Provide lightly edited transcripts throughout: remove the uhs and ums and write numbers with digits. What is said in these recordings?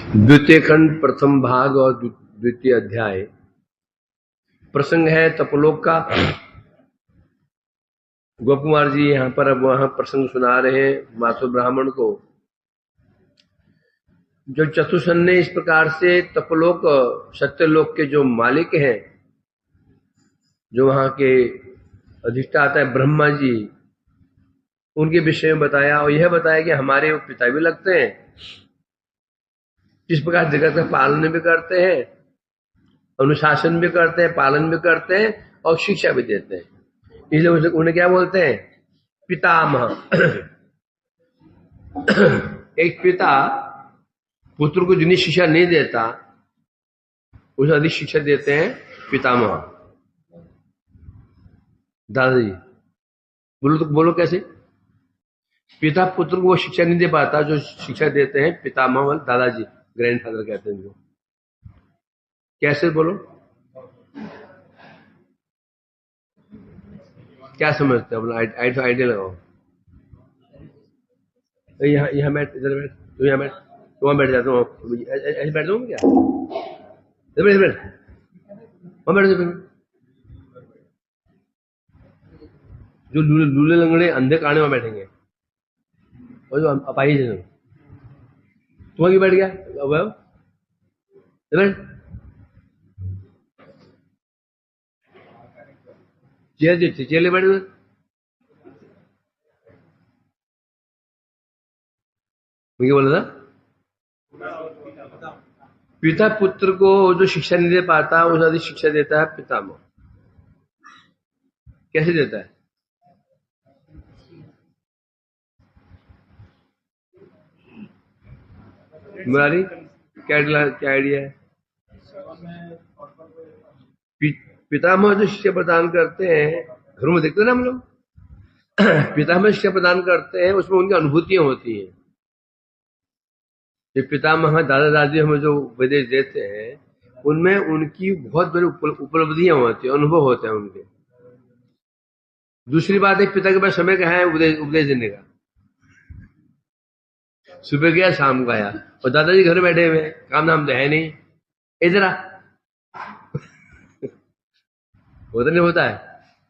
द्वितीय खंड प्रथम भाग और द्वितीय अध्याय। प्रसंग है तपलोक का। गोप कुमार जी यहाँ पर अब वहां प्रसंग सुना रहे हैं माथुर ब्राह्मण को। जो चतुसन ने इस प्रकार से तपलोक सत्यलोक के जो मालिक हैं, जो वहां के अधिष्ठाता है ब्रह्मा जी, उनके विषय में बताया और यह बताया कि हमारे वो पिता भी लगते हैं, किस प्रकार जगत का पालन भी करते हैं, अनुशासन भी करते हैं, पालन भी करते हैं और शिक्षा भी देते हैं। इसलिए उन्हें क्या बोलते हैं? पितामह। एक पिता पुत्र को जितनी शिक्षा नहीं देता उसे अधिक शिक्षा देते हैं पितामह। दादाजी बोलो, तो बोलो कैसे? पिता पुत्र को वो शिक्षा नहीं दे पाता जो शिक्षा देते हैं पितामह, दादाजी, ग्रैंडफादर कहते हैं इनको। कैसे बोलो, क्या समझते हो? अपना आइडिया लगाओ। यहाँ बैठ, इधर बैठ, तो यहाँ बैठ, तो वहां बैठ जाता हूँ। ऐसे बैठ जाऊँ क्या? इधर बैठ, वहां बैठ जाओ। जो लूले लंगड़े अंधे काने वहां बैठेंगे, और जो अपाहिज है तुम क्यों बैठ गया? बैठ, चेले बैठ गए। मुझे बोला था पिता पुत्र को जो शिक्षा नहीं दे पाता उसे अधिक शिक्षा देता है पितामह। कैसे देता है? मुरारी क्या आइडिया है? पितामह जो शिक्षा प्रदान करते हैं, घरों में देखते हैं ना हम लोग, पितामह शिक्षा प्रदान करते हैं, उसमें उनकी अनुभूतियां होती हैं। जो पितामह दादा दादी हमें जो उपदेश देते हैं उनमें उनकी बहुत बड़ी उपलब्धियां होती है, अनुभव होते हैं उनके। दूसरी बात है, पिता के पास समय कहाँ है उपदेश देने का? सुबह गया शाम को आया, और दादाजी घर बैठे हुए, काम नाम तो है नहीं। इधर आ, होता नहीं होता है?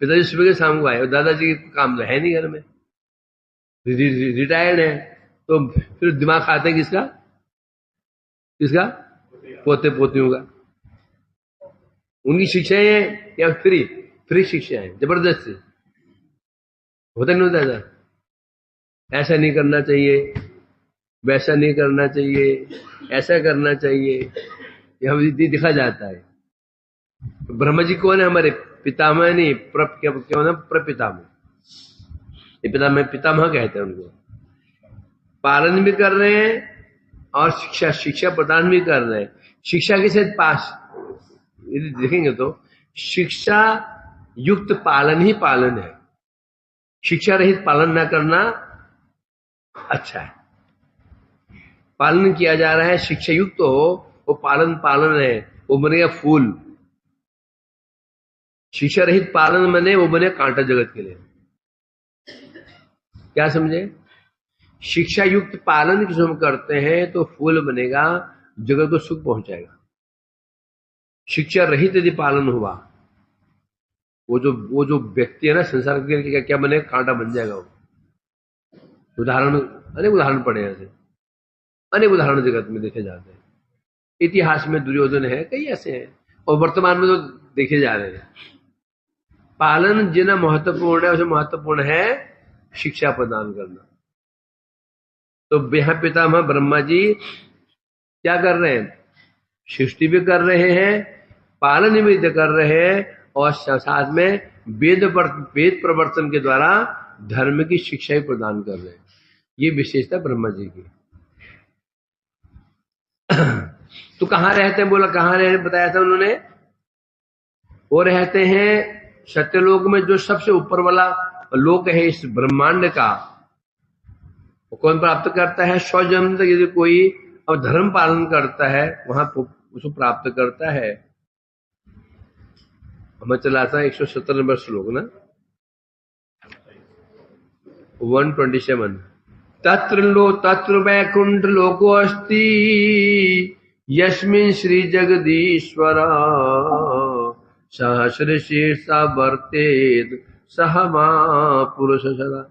पिताजी सुबह के शाम को आए और दादाजी काम तो है नहीं घर में, रिटायर्ड है, तो फिर दिमाग खाते हैं किसका? किसका? पोते पोतियों का। उनकी शिक्षाएं या फ्री शिक्षा है, जबरदस्ती। होता नहीं होता ऐसा? ऐसा नहीं करना चाहिए, वैसा नहीं करना चाहिए, ऐसा करना चाहिए, यह दिखा जाता है। ब्रह्मा जी कौन है? हमारे पितामह नहीं, क्या होना? प्रपितामह। ये पितामह कहते हैं उनको। पालन भी कर रहे हैं और शिक्षा प्रदान भी कर रहे हैं। शिक्षा के साथ पास यदि देखेंगे तो शिक्षा युक्त पालन ही पालन है। शिक्षा रहित पालन न करना अच्छा है। पालन किया जा रहा है, शिक्षा युक्त हो, वो पालन है, वो बनेगा फूल। शिक्षा रहित पालन बने, वो बने कांटा जगत के लिए। क्या समझे? शिक्षा युक्त पालन किसी हम करते हैं तो फूल बनेगा, जगत को सुख पहुंचाएगा। शिक्षा रहित यदि पालन हुआ, वो जो व्यक्ति है ना, संसार के लिए क्या बने? कांटा बन जाएगा वो। अनेक उदाहरण पड़े ऐसे, अनेक उदाहरण जगत में देखे जाते हैं। इतिहास में दुर्योधन है, कई ऐसे हैं, और वर्तमान में तो देखे जा रहे हैं। पालन जितना महत्वपूर्ण है, उसे महत्वपूर्ण है शिक्षा प्रदान करना। तो यहाँ पितामह ब्रह्मा जी क्या कर रहे हैं? सृष्टि भी कर रहे हैं, पालन भी कर रहे हैं, और साथ में वेद प्रवर्तन के द्वारा धर्म की शिक्षा भी प्रदान कर रहे हैं। ये विशेषता ब्रह्मा जी की। तो कहाँ रहते हैं? बोला कहाँ रहते, बताया था उन्होंने। वो रहते हैं सत्यलोक में, जो सबसे ऊपर वाला लोक है इस ब्रह्मांड का। वो कौन प्राप्त करता है? 100 जन्म तक यदि कोई अब धर्म पालन करता है, वहां उसको प्राप्त करता है। हमें चला था 117 नंबर श्लोक ना, 127। तत्र वैकुंठ लोको अस्ति यस्मिन् श्री जगदीश्वर सहस्र शीर्षा वर्तेद सह पुरुष सदा।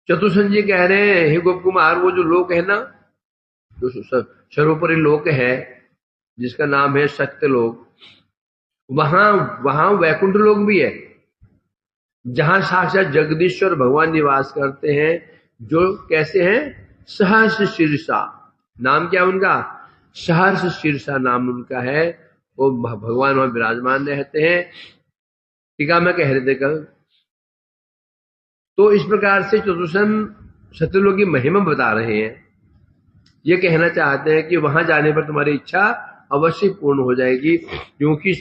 चतुर्संजी कह रहे हैं, हे गोप कुमार, वो जो लोक है ना, जो सर्वोपरि लोक है जिसका नाम है सत्य लोक, वहां वैकुंठ लोक भी है, जहां साक्षात जगदीश्वर भगवान निवास करते हैं, जो कैसे हैं, सहस्र शीर्षा। नाम क्या उनका? सहस्र शीर्षा नाम उनका है। वो भगवान वहां विराजमान रहते हैं। टीका में कह रहे थे कल। तो इस प्रकार से चतुर्सन सत्यलोक की महिमा बता रहे हैं। ये कहना चाहते हैं कि वहां जाने पर तुम्हारी इच्छा अवश्य पूर्ण हो जाएगी, क्योंकि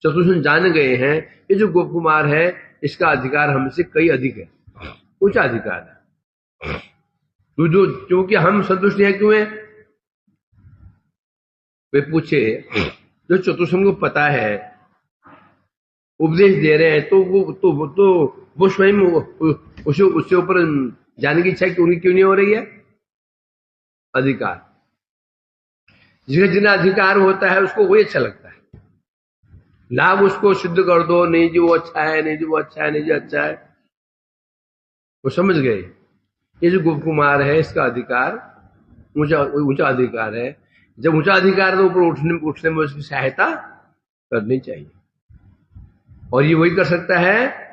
चतुर्सन जान गए हैं ये जो गोप कुमार है इसका अधिकार हमसे कई अधिक है, ऊंचा अधिकार है। तो जो क्योंकि हम संतुष्ट हैं क्यों है? वे पूछे, जो चतुर्सन को पता है, उपदेश दे रहे हैं, तो वो स्वयं उससे ऊपर जाने की इच्छा उनकी क्यों नहीं हो रही है? अधिकार, जिसका जितना अधिकार होता है उसको वही अच्छा लगता है। लाभ उसको सिद्ध कर दो, नहीं जी वो अच्छा है, नहीं जी वो अच्छा है, नहीं जी अच्छा है, वो समझ गए। ये जो गोप कुमार है इसका अधिकार ऊंचा अधिकार है। जब ऊंचा अधिकार है तो ऊपर उठने में उसकी सहायता करनी चाहिए। और ये वही कर सकता है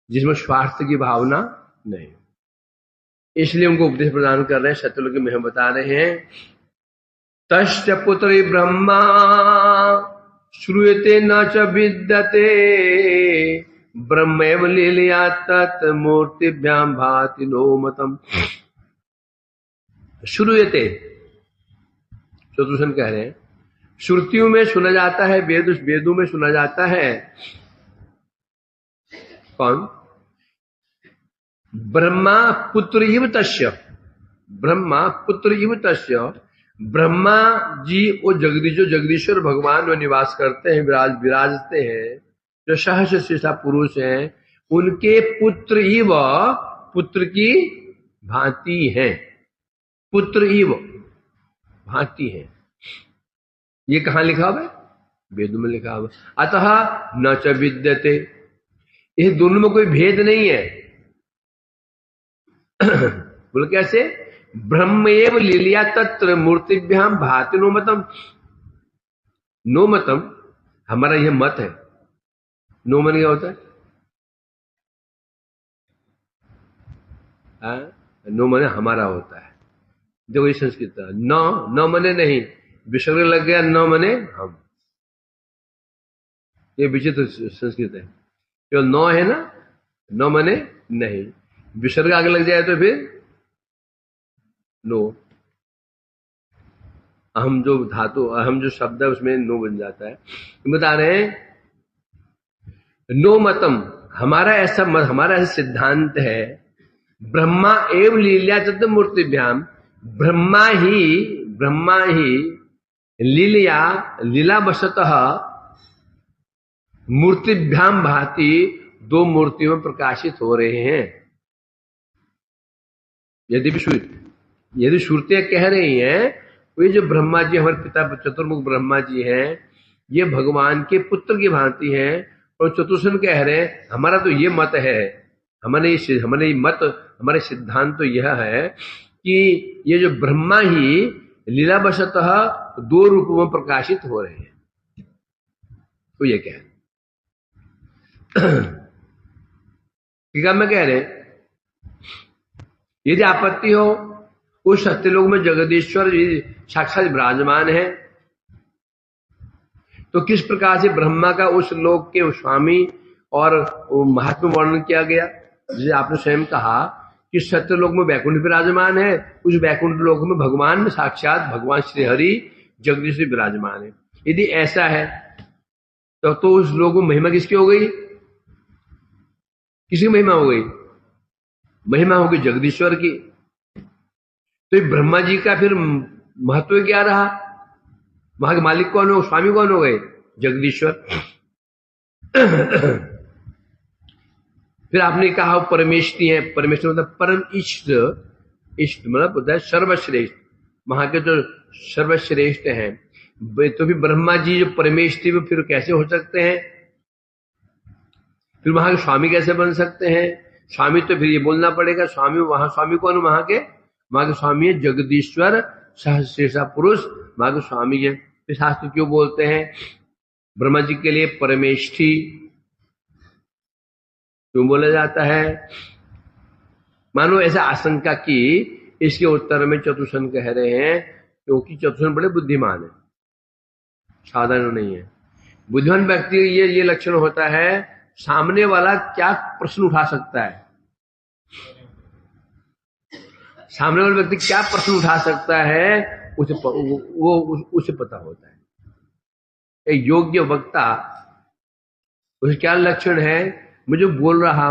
जिसमें स्वार्थ की भावना नहीं। इसलिए उनको उपदेश प्रदान कर रहे हैं, सत्यलोक की महिमा बता रहे हैं। तस्य पुत्री ब्रह्मा श्रूयते न च विद्यते ब्रह्मैव लीलया तत् मूर्तिभ्याम भाति नो मतम। श्रूयते, चतुर्सन कह रहे हैं, श्रुतियों में सुना जाता है, वेदों में सुना जाता है। कौन? ब्रह्मा पुत्र इव तस्य, ब्रह्मा पुत्र इव तस्य। ब्रह्मा जी वो जगदीश्वर भगवान वो निवास करते हैं, विराजते हैं, जो सहस्र शीर्षा पुरुष हैं, उनके पुत्र इव, पुत्र की भांति हैं, पुत्र इव भांति हैं। ये कहां लिखा हुआ है? वेदों में लिखा हुआ। अतः न च विद्यते, इस दोनों में कोई भेद नहीं है। बोल कैसे? ब्रह्मेव लीलिया तत्र मूर्तिभ्याम भाति नो मतम। नो मतम हमारा यह मत है। नो मन क्या होता है? नो मने हमारा होता है। देखो ये संस्कृत है। न मने नहीं, विसर्ग लग गया, न मने हम। ये विचित्र संस्कृत है। जो नौ है ना, न मने नहीं, विसर्ग आगे लग जाए तो फिर नो। अहम जो धातु, अहम जो शब्द है उसमें नो बन जाता है। बता रहे हैं नो मतम, हमारा ऐसा सिद्धांत है। ब्रह्मा एव लीला तत् मूर्तिभ्याम, ब्रह्मा ही लीला वशतः मूर्तिभ्याम भांति दो मूर्तियों में प्रकाशित हो रहे हैं। यदि श्रुतियां कह रही हैं वे जो ब्रह्मा जी हमारे पिता चतुर्मुख ब्रह्मा जी हैं, ये भगवान के पुत्र की भांति हैं, और चतुर्सन कह रहे हैं हमारा तो ये मत है, हमारे सिद्धांत तो यह है कि ये जो ब्रह्मा ही लीलावशतः दो रूपों में प्रकाशित हो रहे हैं। तो ये कह टीका में कह रहे यदि आपत्ति हो, उस सत्यलोक में जगदीश्वर साक्षात विराजमान है, तो किस प्रकार से ब्रह्मा का उस लोक के स्वामी और महात्मा वर्णन किया गया? जैसे आपने स्वयं कहा कि सत्यलोक में वैकुंठ विराजमान है, उस वैकुंठ लोक में भगवान में साक्षात भगवान श्री हरि जगदीश्वर विराजमान है। यदि ऐसा है तो उस लोक में महिमा किसकी हो गई? किसकी महिमा हो गई? महिमा होगी जगदीश्वर की। तो ये ब्रह्मा जी का फिर महत्व क्या रहा? वहां के मालिक कौन हो, स्वामी कौन हो गए? जगदीश्वर। फिर आपने कहा परमेष्टि है, परमेश्वर मतलब परम इष्ट, इष्ट मतलब होता है सर्वश्रेष्ठ, वहां के जो सर्वश्रेष्ठ हैं। तो फिर ब्रह्मा जी जो परमेष्टि में फिर कैसे हो सकते हैं? फिर वहां के स्वामी कैसे बन सकते हैं? स्वामी तो फिर ये बोलना पड़ेगा, स्वामी वहां स्वामी कौन? वहां के स्वामी है जगदीश्वर सहस्रेशा पुरुष, वहां के स्वामी है। फिर शास्त्र क्यों बोलते हैं ब्रह्मा जी के लिए परमेष्टि क्यों बोला जाता है? मानो ऐसा आशंका की, इसके उत्तर में चतुर्सन कह रहे हैं क्योंकि चतुर्सन बड़े बुद्धिमान है, साधारण नहीं है। बुद्धिमान व्यक्ति ये लक्षण होता है, सामने वाला क्या प्रश्न उठा सकता है, सामने वाला व्यक्ति क्या प्रश्न उठा सकता है, उसे पता होता है। एक योग्य वक्ता, उसे क्या लक्षण है, मैं जो बोल रहा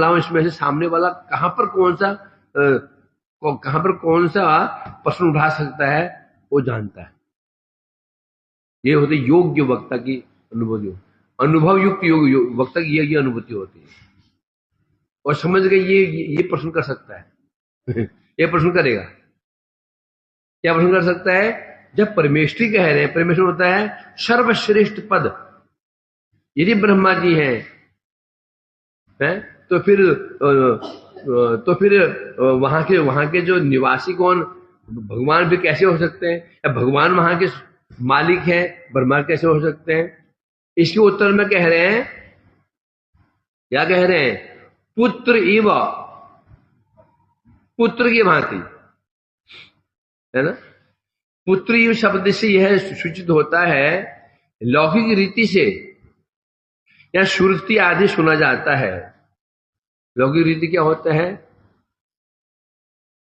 हूं इसमें से सामने वाला कहां पर कौन सा प्रश्न उठा सकता है, वो जानता है। ये होती योग्य वक्ता की अनुभूति, अनुभव युक्त वक्ता की ये अनुभूति होती है। और समझ गए ये प्रश्न कर सकता है ये प्रश्न करेगा, क्या प्रश्न कर सकता है? जब परमेष्टि कह रहे हैं, परमेश्वर होता है सर्वश्रेष्ठ पद, यदि ब्रह्मा जी हैं तो फिर वहां के जो निवासी कौन, भगवान भी कैसे हो सकते हैं? या भगवान वहां के मालिक हैं, ब्रह्मा कैसे हो सकते हैं? इसके उत्तर में कह रहे हैं, क्या कह रहे हैं? पुत्र इव, पुत्र की भांति, है ना। पुत्र इव शब्द से यह सूचित होता है, लौकिक रीति से या श्रुति आदि सुना जाता है। लौकिक रीति क्या होता है?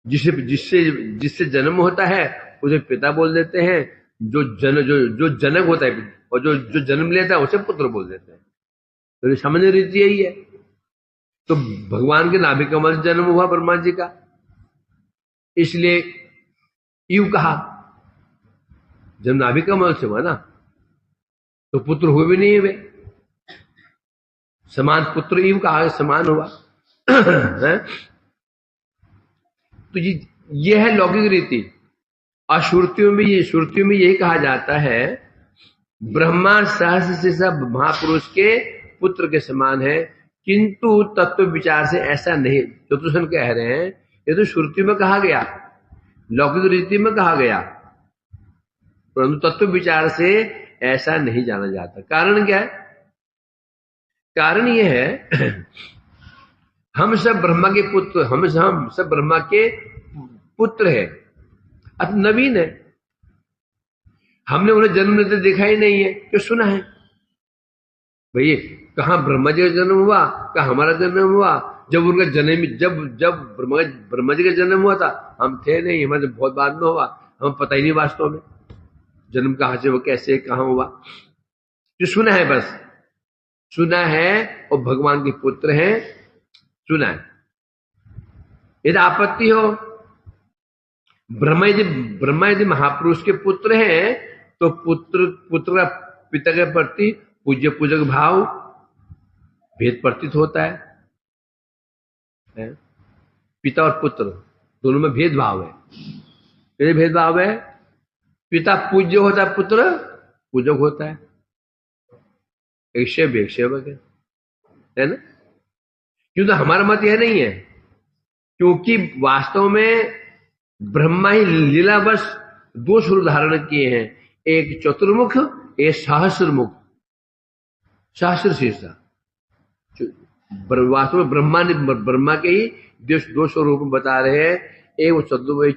जिससे जन्म होता है उसे पिता बोल देते हैं, जो जनक होता है और जो जन्म लेता है उसे पुत्र बोल देते हैं। तो सामान्य रीति यही है। तो भगवान के नाभि कमल से जन्म हुआ ब्रह्मा जी का, इसलिए ईव कहा, जब नाभि कमल से हुआ ना, तो पुत्र हुए भी नहीं हुए, समान पुत्र ईव कहा, समान हुआ तो ये है लौकिक रीति। और श्रुतियों में यही कहा जाता है, ब्रह्मा सहस्र से सब महापुरुष के पुत्र के समान है, किंतु तत्व विचार से ऐसा नहीं। चतुर्सन कह रहे हैं, ये तो श्रुति में कहा गया, लौकिक रीति में कहा गया, परंतु तत्व विचार से ऐसा नहीं जाना जाता। कारण क्या है? कारण यह है, हम सब ब्रह्मा के पुत्र, हम सब ब्रह्मा के पुत्र है, अब नवीन है, हमने उन्हें जन्म लेते देखा ही नहीं है, क्यों सुना है भैया? कहां ब्रह्मा जी का जन्म हुआ, कहां हमारा जन्म हुआ? जब उनका जन्म, जब ब्रह्मा जी का जन्म हुआ था हम थे नहीं, हमारे बहुत बाद में हुआ, हमें पता ही नहीं वास्तव में जन्म कहां से, वो कैसे कहां हुआ। जो सुना है, बस सुना है, और भगवान के पुत्र हैं, सुना है। यदि आपत्ति हो, ब्रह्मा यदि महापुरुष के पुत्र हैं, तो पुत्र का पिता के प्रति पूज्य पूजक भाव भेद प्रतीत होता है। पिता और पुत्र दोनों में भेदभाव है। यदि भेदभाव है, पिता पूज्य होता है, पुत्र पूजक होता है, एक सेवक है ना। क्योंकि हमारा मत यह नहीं है, क्योंकि वास्तव में ब्रह्मा ही लीलावश दो स्वरूप धारण किए हैं, एक चतुर्मुख, एक सहस्रमुख, सहस्र शीर्षा। वास्तव में ब्रह्मा के ही दो स्वरूप बता रहे हैं, एक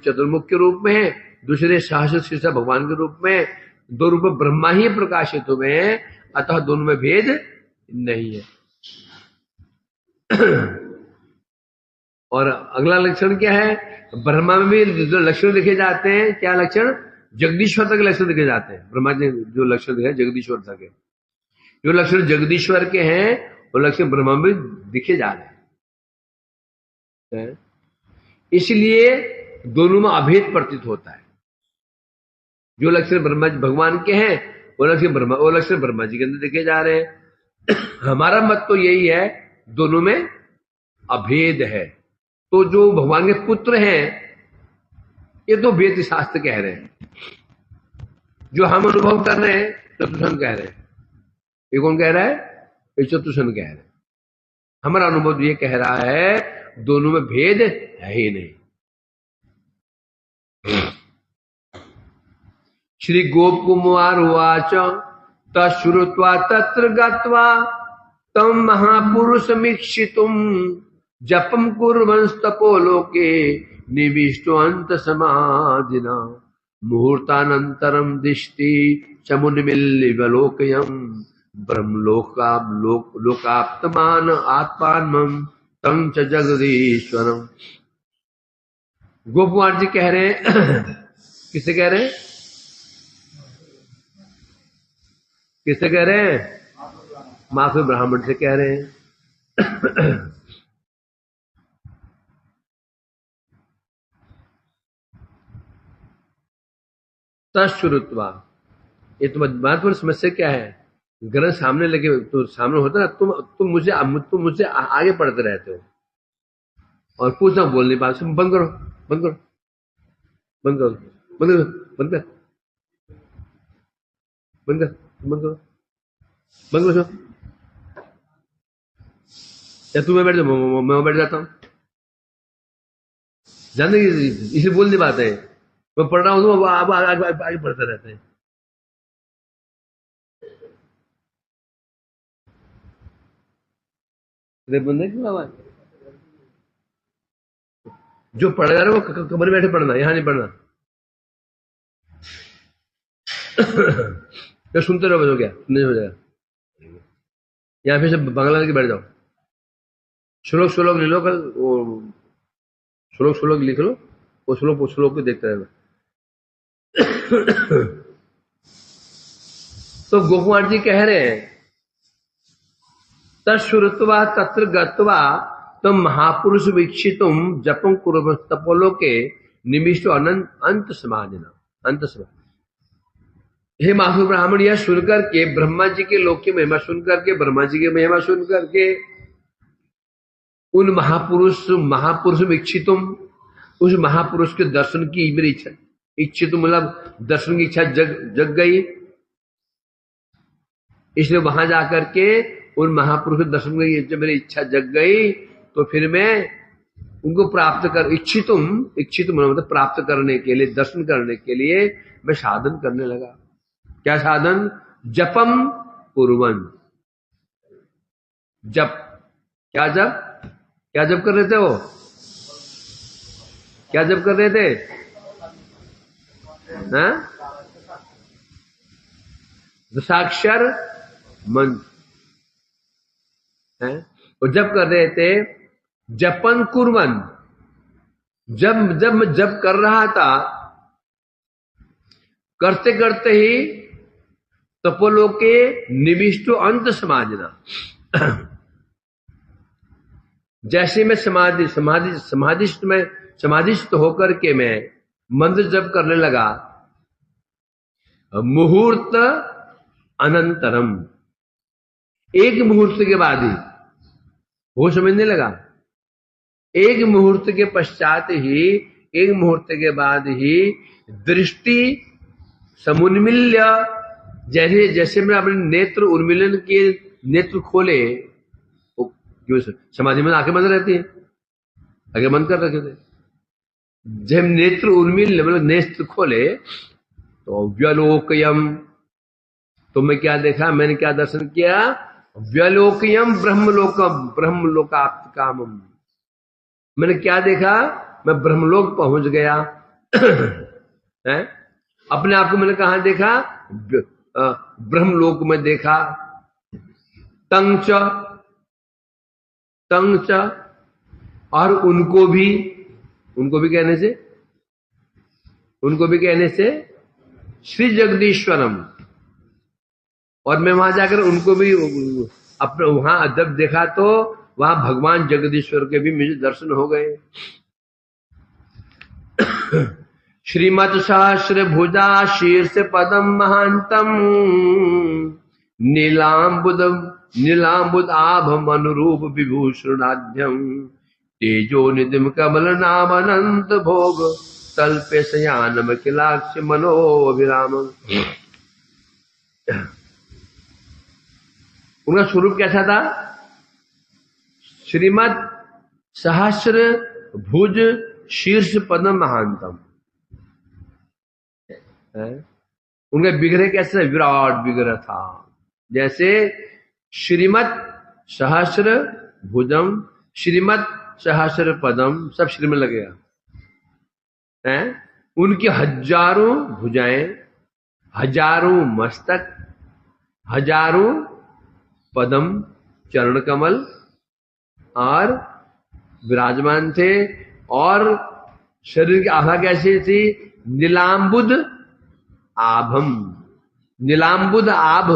चतुर्मुख के रूप में है, दूसरे सहस्र शीर्षा भगवान के रूप में। दो रूप ब्रह्मा ही प्रकाशित हुए हैं, अतः दोनों में भेद नहीं है। और अगला लक्षण क्या है? ब्रह्मा में भी जो लक्षण लिखे जाते हैं, क्या लक्षण? जगदीश्वर तक लक्षण लिखे जाते हैं। ब्रह्मा जी जो लक्षण लिखे जगदीश्वर तक है, जो लक्षण जगदीश्वर के हैं वो लक्षण ब्रह्मा में दिखे जा रहे हैं। इसलिए दोनों में अभेद प्रतीत होता है। जो लक्षण ब्रह्मा भगवान के हैं वो लक्षण ब्रह्मा जी के अंदर देखे जा रहे हैं। हमारा मत तो यही है दोनों में अभेद है। तो जो भगवान के पुत्र हैं ये तो वेद शास्त्र कह रहे हैं, जो हम अनुभव कर रहे हैं चतुर्षण कह रहे हैं। ये कौन कह रहा है? ये चतुर्षण कह रहे हैं। हमारा अनुभव ये कह रहा है दोनों में भेद है ही नहीं। श्री गोप कुमार उवाच तश्रुत्वा तत्र गत्वा तम महापुरुषमीक्षितुम जपम कुर्वंस्तपो लोके निविष्टो अंत समाधिना मुहूर्तानंतरम दिष्टि चमुन्मिल्लिवलोकयम् लोकाप्तमान आत्मानम तम च जगदीश्वरम। गोपकुमार जी कह रहे हैं किसे कह रहे हैं? किसे कह रहे हैं? माधव ब्राह्मण से कह रहे हैं। तश्रुत्वा, ये तो महत्वपूर्ण समस्या क्या है? ग्रंथ सामने लगे तो सामने होता ना, तुम मुझसे आगे पढ़ते रहते हो और पूछना बोल नहीं पाते। बंद करो बंद करो बंद करो बंद करो बंद कर बंद कर बंद करो बंद करो। या तुम्हें बैठ जाओ, मैं बैठ जाता हूँ। जानते इसलिए बोल नहीं पाते। मैं पढ़ रहा हूं तो अब आगे पढ़ते रहते हैं। बंदे की आवाज जो पढ़ जा रहे वो कमरे में बैठे पढ़ना, यहां नहीं पढ़ना। क्या सुनते रहो बचो, क्या नहीं हो जाएगा। यहाँ पे सब बांग्ला लेके बैठ जाओ। श्लोक ले लो, कल वो श्लोक लिख लो, वो श्लोक को देखते रहना। तो गोकुमार जी कह रहे हैं तश्रुत्वा तत्र गत्वा तम महापुरुष वीक्षितुम जपं कुर्वन् तपोलोके निमिष्टो अंत समाधिना अंत समाधि। हे माधव ब्राह्मण, यह सुनकर के ब्रह्मा जी के लोक की महिमा सुनकर के, ब्रह्मा जी की महिमा सुनकर के उन महापुरुष वीक्षितुम, उस महापुरुष के दर्शन की मेरी इच्छा, इच्छित मतलब दर्शन की इच्छा जग गई। इसलिए वहां जाकर के उन महापुरुष के दर्शन की जब मेरी इच्छा जग गई तो फिर मैं उनको प्राप्त कर इच्छित मतलब प्राप्त करने के लिए, दर्शन करने के लिए मैं साधन करने लगा। क्या साधन? जपम कुर्वन्। जप, क्या जप कर रहे थे? वो क्या जप कर रहे थे? दशाक्षर मंत्र है, और जब कर रहे थे जपन कुर्वन्। जब मैं जप कर रहा था, करते करते ही तपोलोके निविष्टो अंत समाधिना, जैसे मैं समाधिस्थ होकर के मैं मंत्र जप करने लगा, मुहूर्त अनंतरम, एक मुहूर्त के बाद ही वो समझने लगा, एक मुहूर्त के पश्चात ही, एक मुहूर्त के बाद ही दृष्टि समुन्मिल्य, जैसे मैं अपने नेत्र उन्मिलन के नेत्र खोले, समाधि में आंखें बंद रहती है, आगे बंद कर रखे थे, जब नेत्र उन्मिल्य मतलब नेत्र खोले तो व्यलोकयम, तो मैं क्या देखा, मैंने क्या दर्शन किया? व्यलोकयम ब्रह्मलोकाप्त कामम। मैंने क्या देखा? मैं ब्रह्मलोक पहुंच गया। है? अपने आप को मैंने कहा देखा? ब्रह्मलोक में देखा। तंच, और उनको भी कहने से श्री जगदीश्वरम, और मैं वहां जाकर उनको भी अपने वहां जब देखा तो वहां भगवान जगदीश्वर के भी मुझे दर्शन हो गए। श्रीमत् सहस्र भुजा शीर्ष पदम महांतम नीलांबुदम नीलांबुद आभम अनुरूप विभूषणाढ्यम तेजो निधिम कमल नाम अनंत भोग तल्पे शयानम किलाक्ष मनोभिराम। उनका स्वरूप कैसा था? श्रीमद सहस्र भुज शीर्ष पदम महानतम। उनका विग्रह कैसा? विराट विग्रह था। जैसे श्रीमद सहस्र भुजम, श्रीमद सहस्र पदम, सब श्री में लगेगा। उनकी हजारों भुजाएं, हजारों मस्तक, हजारों पदम चरण कमल और विराजमान थे। और शरीर की आभा कैसी थी? नीलांबुद आभम, नीलांबुद आभ।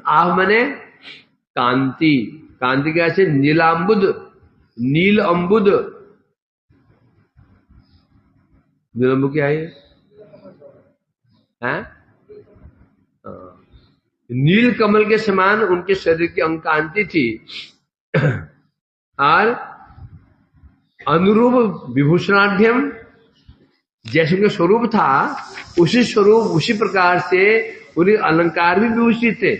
आभ माने कांति, कांति कैसे? नीलांबुद, नील अंबुद। नीलांबुद क्या है? नील कमल के समान उनके शरीर की अंग कांति थी। और अनुरूप विभूषणाढ्यम, जैसे उनका स्वरूप था उसी स्वरूप उसी प्रकार से उन्हें अलंकार भी विभूषित थे।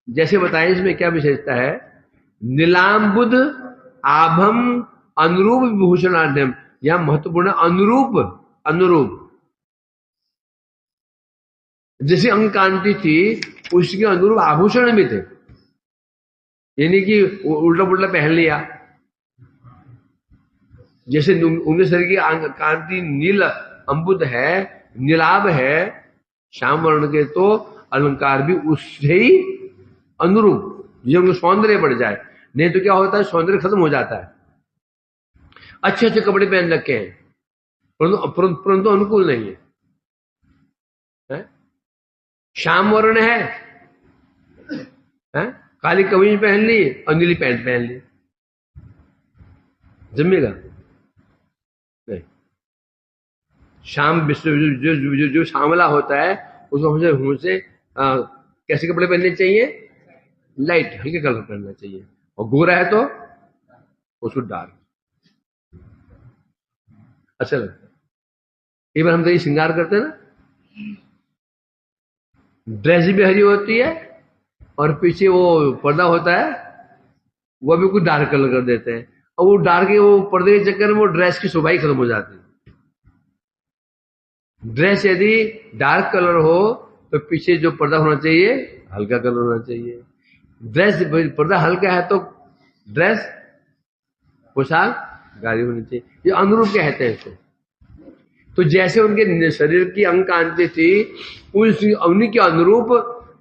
जैसे बताएं इसमें क्या विशेषता है? नीलांबुद आभम अनुरूप विभूषणाढ्यम। यह महत्वपूर्ण अनुरूप, अनुरूप जैसी अंग कांति थी उसके अनुरूप आभूषण भी थे। यानी कि उल्टा पुल्टा पहन लिया। जैसे उनके शरीर की कांति नील अंबुद है, नीलाभ है श्याम वर्ण के, तो अलंकार भी उससे ही अनुरूप, ये उनको सौंदर्य बढ़ जाए। नहीं तो क्या होता है? सौंदर्य खत्म हो जाता है। अच्छे अच्छे कपड़े पहन रखे हैं परंतु अनुकूल नहीं है। श्याम वर्ण है, काली कमीज पहन ली और नीली पैंट पहन ली, जमेगा नहीं। श्याम जो श्यामला होता है उसको हमसे कैसे कपड़े पहनने चाहिए? लाइट हल्के कलर पहनना चाहिए। और गोरा है तो उसको डार्क अच्छा लगता है। एक बार हम तो ये श्रृंगार करते हैं ना, ड्रेस भी हरी होती है और पीछे वो पर्दा होता है वो भी कुछ डार्क कलर कर देते हैं, और वो डार्क वो पर्दे के चक्कर में वो ड्रेस की शोभा ही खत्म हो जाती है। ड्रेस यदि डार्क कलर हो तो पीछे जो पर्दा होना चाहिए हल्का कलर होना चाहिए। ड्रेस पर्दा हल्का है तो ड्रेस पोशाक गाढ़ी होनी चाहिए। ये अनुरूप कहते हैं इसको। तो जैसे उनके शरीर की अंग कांति थी उन्हीं के अनुरूप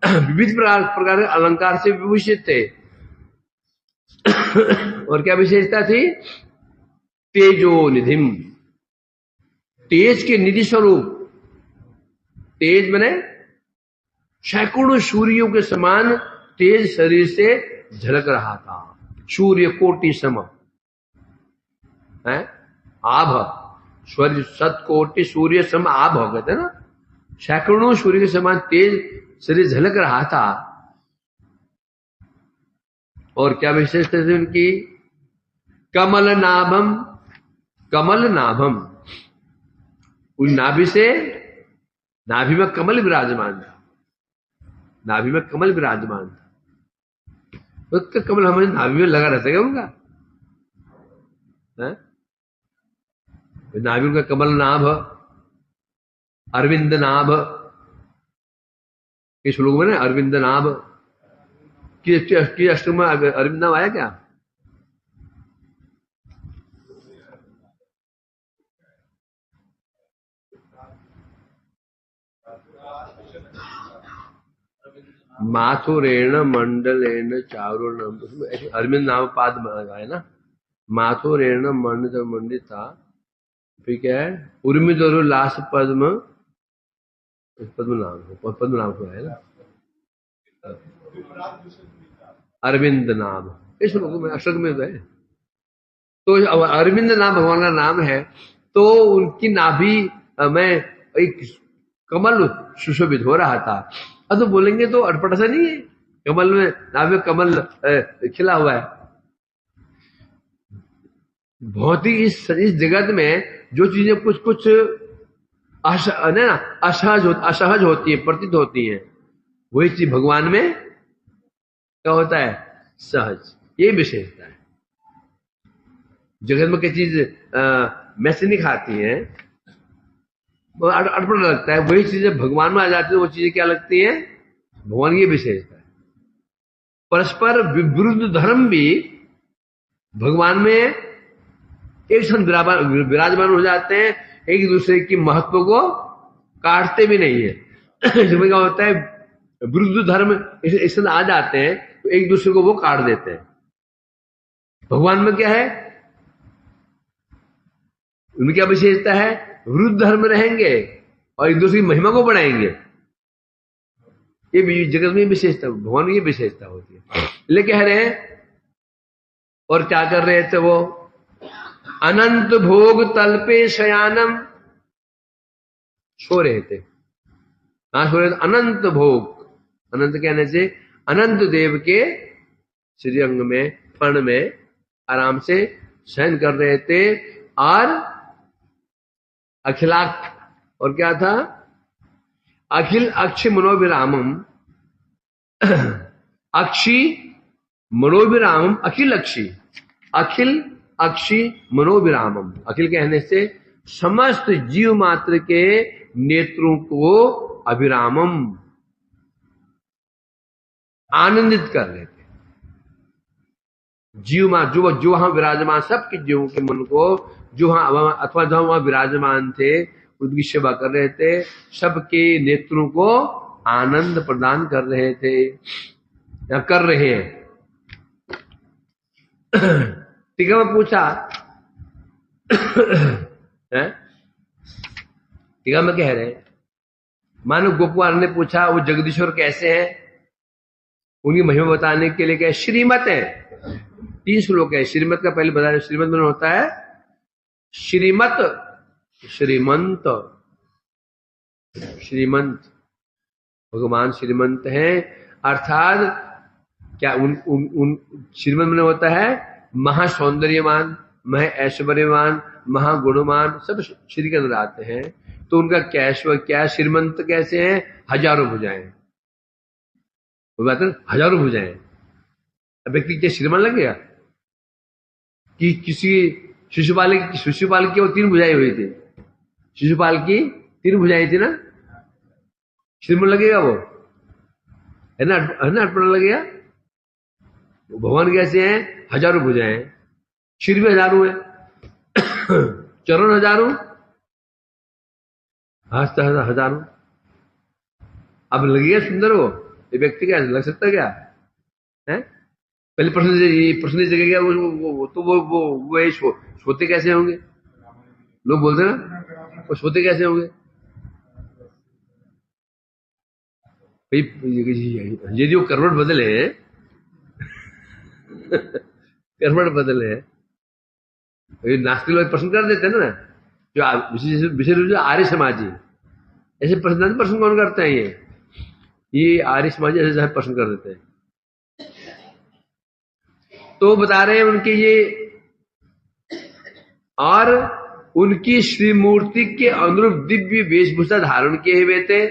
विविध प्रकार के अलंकार से विभूषित थे। और क्या विशेषता थी? तेजो निधिम, तेज के निधि स्वरूप। तेज बने सैकड़ों सूर्यों के समान तेज शरीर से झलक रहा था। सूर्य कोटि सम है आभ, स्वर्ग सतकोटि सूर्य सम आभ हो गए थे ना। सैकड़ों सूर्य के समान तेज शरीर झलक रहा था। और क्या विशेषता थी उनकी? कमल नाभम, कमल नाभम, उस नाभि से, नाभि में कमल विराजमान था, नाभि में कमल विराजमान था। उसका कमल हमारे नाभि में लगा रहता है उनका, नाभि उनका कमल नाभ, अरविंद नाभ। इस श्लोक में ना अरविंद नाभ की अष्टक में अरविंद नाभ आया क्या? माथुरेण मंडलेन चारुणम, अरविंद नाम पाद है ना। माथुरेण मंडिता, फिर क्या है? उर्मिदरु लास पद्म, पद्म नाम को है ना अरविंद नाम। इस श्लोक में अष्टक में है। तो अरविंद नाम भगवान का नाम है। तो उनकी नाभि में एक कमल सुशोभित हो रहा था। अब तो बोलेंगे तो अटपट सा नहीं है, कमल में नाभ में कमल खिला हुआ है। बहुत ही इस जगत में जो चीजें कुछ कुछ असहज होती है, प्रतीत होती है, वही चीज भगवान में क्या होता है? सहज। ये विशेषता है। जगत में कई चीज मैसे नहीं खाती है, अटपट लगता है, वही चीजें भगवान में आ जाती है, वो चीजें क्या लगती है? भगवान की विशेषता है। परस्पर विरुद्ध धर्म भी भगवान में एक साथ विराजमान हो जाते हैं, एक दूसरे की महत्व को काटते भी नहीं है। इसमें क्या होता है? विरुद्ध धर्म एक साथ आ जाते हैं तो एक दूसरे को वो काट देते हैं। भगवान में क्या है? उनकी क्या विशेषता है? विरुद्ध धर्म रहेंगे और एक दूसरे की महिमा को बढ़ाएंगे। ये भी जगत में विशेषता, भगवान की विशेषता होती है। लेकिन कह रहे हैं, और क्या कर रहे थे वो? अनंत भोग तल्पे शयानम, सो रहे थे। कहां सो रहे थे? अनंत भोग, अनंत कहने से अनंत देव के श्रीअंग में, फण में आराम से शयन कर रहे थे। और अखिलाक्ष, और क्या था? अखिल अक्षि मनोविरामम, अक्षी मनोविरामम, अखिल अक्षी, अखिल अक्षी मनोविरामम। अखिल कहने से समस्त जीव मात्र के नेत्रों को अभिरामम, आनंदित कर रहे थे। जीव मात्र जो वहां विराजमान, सबके जीवों के मन को, जो वहां अथवा जहां वहां विराजमान थे, उनकी सेवा कर रहे थे, सबके नेत्रों को आनंद प्रदान कर रहे थे या कर रहे हैं। टीका में पूछा टीका में कह रहे हैं, मानो गोपकुमार ने पूछा वो जगदीश्वर कैसे हैं, उनकी महिमा बताने के लिए क्या श्रीमत है। 3 श्लोक है। श्रीमत का पहले बताया, श्रीमत में होता है श्रीमत, श्रीमंत, श्रीमंत, भगवान श्रीमंत हैं। अर्थात क्या उन श्रीमंत में होता है महासौंदर्यवान, महा ऐश्वर्यवान, महागुणवान, सब श्री के अंदर आते हैं। तो उनका क्या श्रीमंत कैसे हैं? हजारों भुजाएं, वो बात है, हजारों भुजाएं। अब व्यक्ति क्या श्रीमान लगेगा कि किसी शिशुपाल की वो 3 भुजाएं हुई थी, शिशुपाल की 3 भुजाएं थी ना, श्रीमान लगेगा वो? है ना, अटपटा लगेगा। भगवान कैसे हैं? हजारों भुजाएं, सिर भी हजारों है, चरण हजारों, हस्त हजारों। अब लगेगा सुंदर वो? ये व्यक्ति क्या लग सकता है क्या है? पहले प्रश्न जगह वो सोते कैसे होंगे? लोग बोलते हैं ना, वो सोते कैसे होंगे? यदि वो करवट बदले हैं करवट बदले हैं, नास्तिक लोग प्रश्न कर देते हैं ना, जो विशेष रूप से आर्य समाजी, ऐसे प्रश्न कौन करते हैं? ये आर्य समाजी ऐसे प्रश्न कर देते हैं। तो बता रहे हैं उनके ये, और उनकी श्रीमूर्ति के अनुरूप दिव्य वेशभूषा धारण किए हुए थे।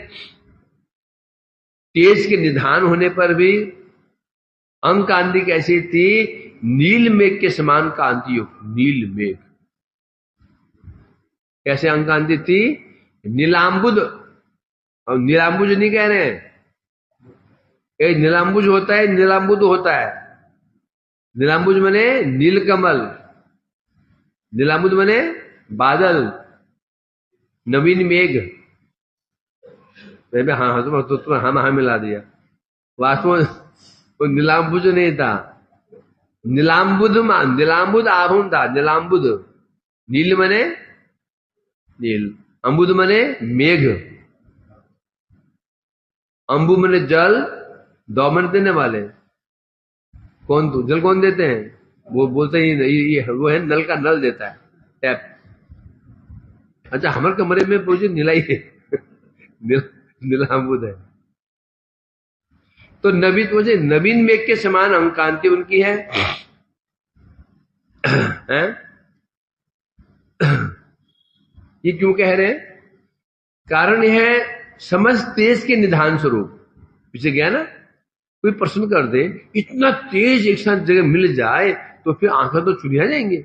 तेज के निधान होने पर भी अंग कांति कैसी थी? नील मेघ के समान कांति युक्त, नील मेघ। कैसे अंग कांति थी? नीलांबुद, और नीलांबुज नहीं कह रहे हैं, एक नीलांबुज होता है, नीलांबुद होता है। नीलांबुज मने नीलकमल, नीलांबुद मने बादल, नवीन मेघ। हाँ तुम हाँ मिला दिया। वास्तव में वो नीलांबुज नहीं था, नीलांबुद आभून था। नीलांबुद, नील मने नील, अंबुद मने मेघ, अंबु मने जल, दौमन देने वाले। कौन? तो जल कौन देते हैं? वो बोलते हैं ये वो है नल का, नल देता है, टैप। अच्छा, हमारे कमरे में पूछे नीलाई है नीलांबुद है। तो नवीन मेघ के समान अंग कांति उनकी है, हैं? ये क्यों कह रहे हैं? कारण यह है समस्त तेज के निधान स्वरूप। पीछे गया ना, कोई प्रश्न कर दे इतना तेज एक साथ जगह मिल जाए तो फिर आंखें तो चुनिया जाएंगे।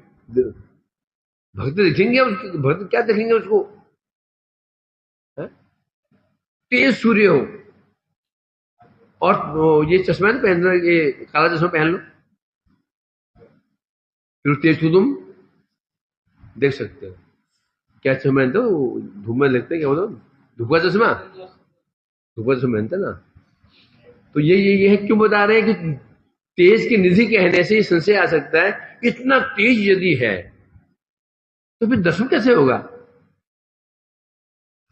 भक्त देखेंगे, भक्त क्या देखेंगे उसको? है? तेज सूर्य हो और ये चश्मा नहीं पहन लो, ये काला चश्मा पहन लो, फिर तेज को तुम देख सकते हो। क्या चश्मा पहनते हो? धूप में लगते क्या बोलो? धूप का चश्मा, धूप का चश्मा पहनते ना। तो ये क्यों बता रहे हैं कि तेज की निधि कहने से ही संशय आ सकता है, इतना तेज यदि है तो फिर दर्शन कैसे होगा?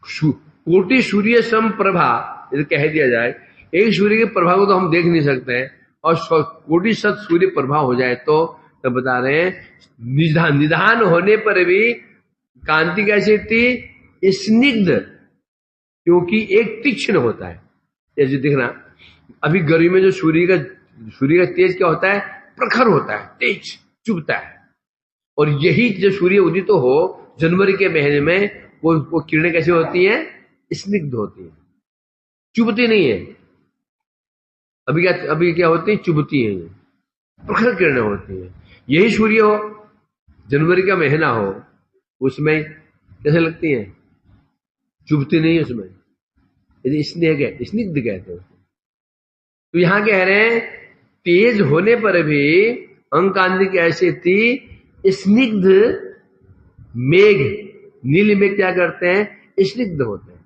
कोटि सूर्य सम प्रभा यदि कह दिया जाए, एक सूर्य के प्रभा को तो हम देख नहीं सकते हैं, और कोटि शत सूर्य प्रभा हो जाए तो बता रहे हैं निधान होने पर भी कांति कैसी थी? स्निग्ध, क्योंकि एक तीक्ष्ण होता है। जैसे देखना अभी गर्मी में जो सूर्य का तेज क्या होता है? प्रखर होता है, तेज चुभता है। और यही जब सूर्य उदित तो हो जनवरी के महीने में, वो किरणें कैसी होती हैं? स्निग्ध होती हैं, चुभती नहीं है। अभी क्या होती है? चुभती है, प्रखर किरणें होती हैं। यही सूर्य हो, जनवरी का महीना हो, उसमें कैसे लगती हैं? चुभती नहीं उसमें, यदि स्निग्ध कहते हैं। तो यहां कह रहे हैं तेज होने पर भी अंग कांति कैसी थी? स्निग्ध मेघ, नील मेघ क्या करते हैं? स्निग्ध होते हैं।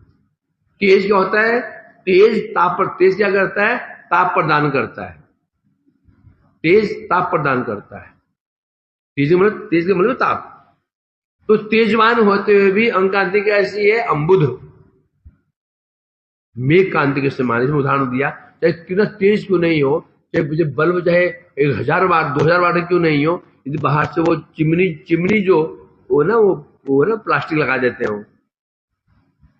तेज क्या होता है? तेज क्या करता है? ताप प्रदान करता है। तेज ताप प्रदान करता है। तेज का मतलब ताप। तो तेजवान होते हुए भी अंग कांति कैसी है? अंबुध, मेघ कांति के समान। इसमें उदाहरण दिया, चाहे कितना तेज क्यों नहीं हो, चाहे बल्ब चाहे 1000 वाट 2000 वाट क्यों नहीं हो, यदि बाहर से वो चिमनी जो वो ना प्लास्टिक लगा देते हैं,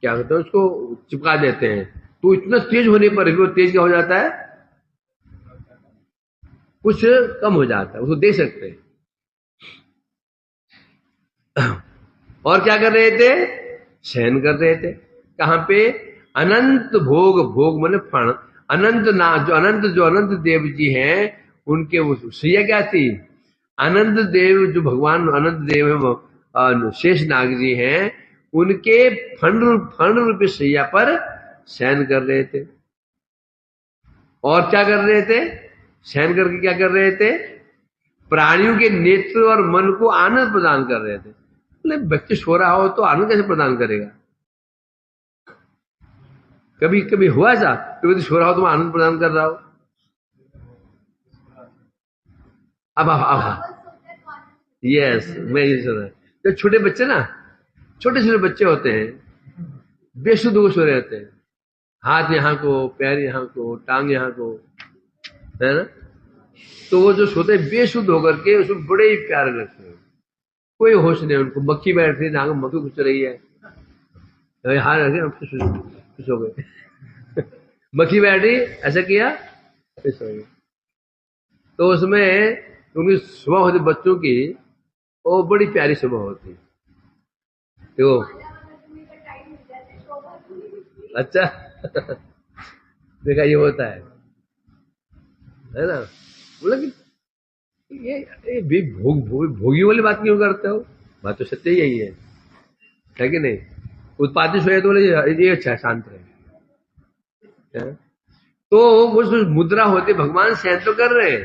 क्या कहते हैं उसको, चिपका देते हैं, तो इतना तेज होने पर भी वो तेज क्या हो जाता है? कुछ कम हो जाता है, उसको देख सकते हैं। और क्या कर रहे थे? शयन कर रहे थे। कहां पे? अनंत भोग माने फण, जो अनंत देव जी हैं, उनके वो सैया क्या थी? अनंत देव, जो भगवान अनंत देव है, शेष नाग जी हैं, उनके फण रूपी सैया पर शयन कर रहे थे। और क्या कर रहे थे? शयन करके क्या कर रहे थे? प्राणियों के नेत्र और मन को आनंद प्रदान कर रहे थे। मतलब बच्चे सो रहा हो तो आनंद कैसे प्रदान करेगा? कभी हुआ ऐसा? कभी सो रहा हो तो आनंद प्रदान कर रहा हो? अब यस, मैं ये सुन रहा। जब छोटे बच्चे होते हैं, बेसुध हो सो रहे होते हैं, हाथ यहाँ को, पैर यहाँ को, टांग यहाँ को, है ना? तो वो जो सोते बेसुध होकर के उसमें बड़े ही प्यारे लगते हैं, कोई होश नहीं उनको। मक्खी बैठ रही है, मक्खी घुस रही है, हाथ रखे खुश हो गए। मक्खी बैठ रही, ऐसा किया, खुश हो गए। तो उसमें उनकी सुबह होती बच्चों की, वो बड़ी प्यारी सुबह होती है। तो अच्छा देखा, ये होता है ना? बोला कि ये भोगी वाली बात क्यों करते हो? बात तो सत्य यही है कि नहीं? उत्पादित हुए तो बोले ये अच्छा शांत रहे। तो वो मुद्रा होती, भगवान शयन तो कर रहे हैं,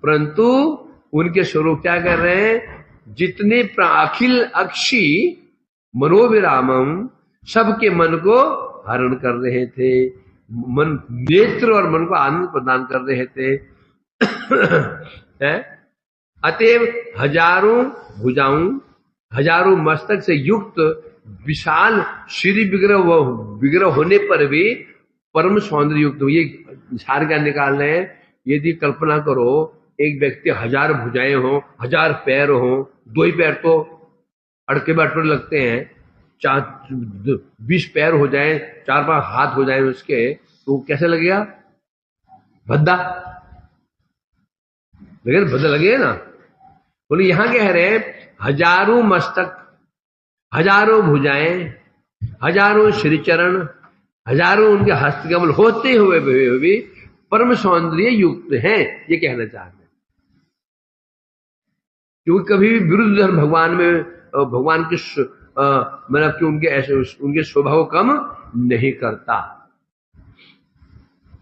परंतु उनके स्वरूप क्या कर रहे हैं? जितने अखिल अक्षी मनोविरामम, सबके मन को हरण कर रहे थे, मन, नेत्र और मन को आनंद प्रदान कर रहे थे। अतएव हजारों भुजाओं, हजारों मस्तक से युक्त विशाल श्री विग्रह होने पर भी परम सौंदर्य युक्त। ये सार क्या निकाल रहे हैं? यदि कल्पना करो एक व्यक्ति 1000 भुजाएं हो, 1000 पैर हो, 2 ही पैर तो अड़के बैठने लगते हैं, 20 पैर हो जाए, 4-5 हाथ हो जाए उसके, तो कैसे लगेगा? भद्दा, लेकिन भद्दा लगे ना। बोले यहां कह रहे हैं हजारों मस्तक, हजारों भुजाएं, हजारों श्रीचरण, हजारों उनके हस्तकमल होते हुए भी परम सौंदर्य युक्त हैं, ये कहना चाहते हैं। क्योंकि कभी भी विरुद्ध धर्म भगवान में, भगवान के मतलब कि उनके ऐसे उनके स्वभाव कम नहीं करता।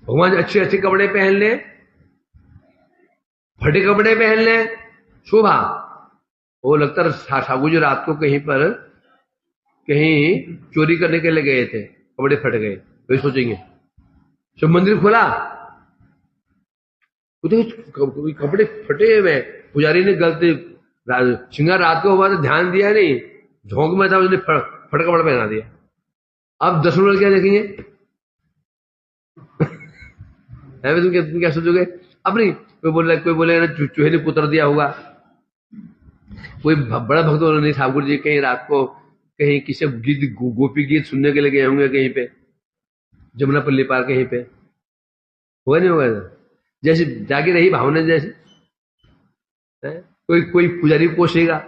भगवान अच्छे अच्छे कपड़े पहन ले, फटे कपड़े पहन ले, शोभा, वो लगता है ठाकुर जी रात को कहीं चोरी करने के लिए गए थे, कपड़े फट गए, वही सोचेंगे। जब मंदिर खोला तो कपड़े फटे हुए, पुजारी ने गलती, श्रृंगार रात को हुआ तो ध्यान दिया नहीं, झोंक में था, उसने फट कपड़ा पहना दिया। अब 10 लोग क्या देखेंगे? तुम क्या सोचोगे? अपनी कोई बोले ना चूहे ने पुत्र दिया होगा, कोई बड़ा भक्त नहीं ठाकुर जी कहीं रात को कहीं किसी गीत गोपी गीत सुनने के लिए गए होंगे कहीं पे, जमुना पल्ली पार कहीं पे, होगा नहीं होगा? जैसे जागी रही भावना, जैसे कोई पुजारी पोसेगा,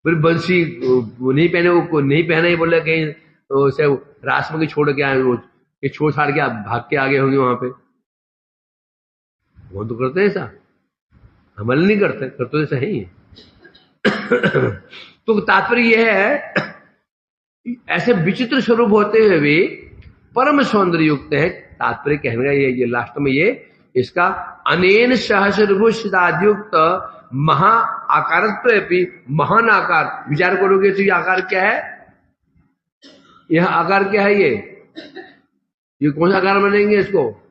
फिर बंसी नहीं पहने, वो नहीं पहना ही बोले कहीं तो रास में छोड़ के आए, रोज ये छोड़ छाड़ के भाग के आगे होंगे वहां पे। वो तो करते हैं ऐसा, अमल नहीं करते, करते ऐसा ही है। तो तात्पर्य यह है, ऐसे विचित्र स्वरूप होते हुए भी परम सौंदर्य युक्त है। तात्पर्य कहने का ये लास्ट में ये इसका अनेन सहस्रभुषाद्युक्त महा आकारत्व, महान आकार, विचार करोगे तो ये आकार क्या है? यह आकार क्या है? ये कौन सा आकार बनेंगे इसको?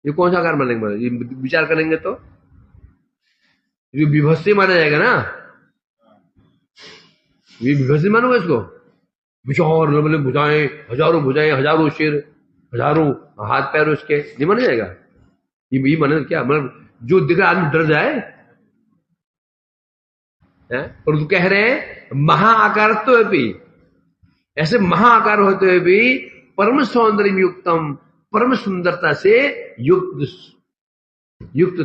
ये कौन सा आकार बनेंगे? ये विचार करेंगे तो ये विभत्सी माना जाएगा ना, ये विभत्सी मानोगे इसको? विशाल लंबे भुजाएं, हजारों सिर, हजारों हाथ पैर उसके, नहीं माना जाएगा? ये माने क्या? मतलब जो दिख रहा आदमी डर जाए। और तो कह रहे हैं महाआकार तो भी, ऐसे महाआकार होते हुए भी परम सौंदर्य युक्तम, परम सुंदरता से युक्त